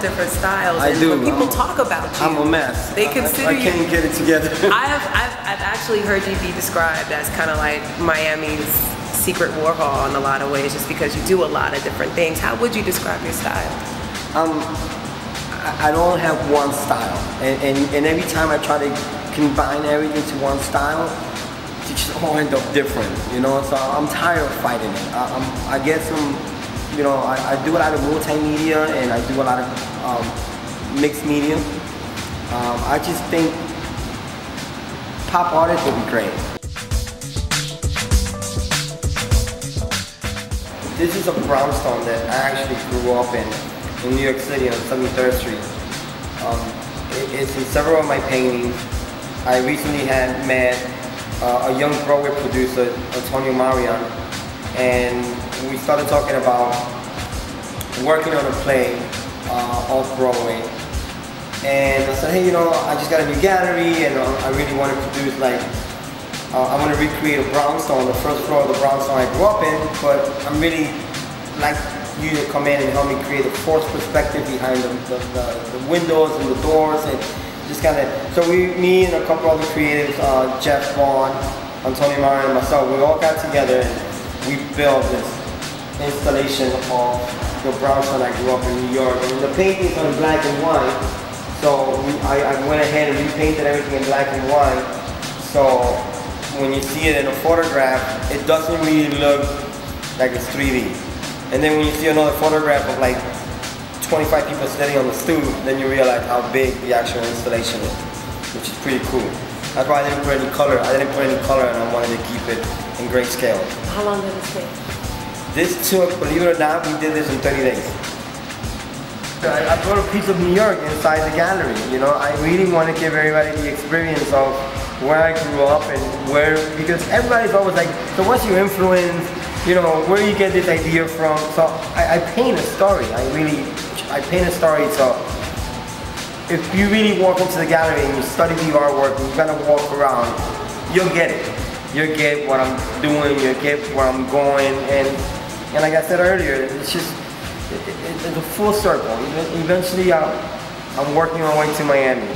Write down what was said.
different styles. I do. When people talk about you, I'm a mess. They consider I can't get it together. I've actually heard you be described as kind of like Miami's secret Warhol in a lot of ways, just because you do a lot of different things. How would you describe your style? I don't have one style, and every time I try to combine everything to one style, it just all end up different, you know. So I'm tired of fighting it. I get some, you know, I do a lot of multimedia and I do a lot of mixed media. I just think pop artists would be great. This is a brownstone that I actually grew up in New York City on 73rd Street. It's in several of my paintings. I recently had met a young Broadway producer, Antonio Marion, and we started talking about working on a play off Broadway. And I said, hey, you know, I just got a new gallery and I really want to produce, like, I want to recreate a brownstone, the first floor of the brownstone I grew up in, but I'm really like you to come in and help me create a fourth perspective behind the windows and the doors, and just kind of, so me and a couple other creatives, Jeff Vaughn, Antonio Mario, and myself, we all got together and we built this installation of the brownstone I grew up in New York. And the paintings are in black and white, so I went ahead and repainted everything in black and white. So when you see it in a photograph, it doesn't really look like it's 3D. And then when you see another photograph of like 25 people sitting on the stoop, then you realize how big the actual installation is, which is pretty cool. That's why I didn't put any color. And I wanted to keep it in grayscale. How long did it take? This took, believe it or not, we did this in 30 days. I brought a piece of New York inside the gallery. You know, I really want to give everybody the experience of where I grew up and where, because everybody's always like, so what's your influence? You know, where you get this idea from? So I paint a story. I paint a story. So if you really walk into the gallery and you study the artwork and you kind of walk around, you'll get it. You'll get what I'm doing. You'll get where I'm going. And like I said earlier, it's just it's a full circle. Eventually, I'm working my way to Miami.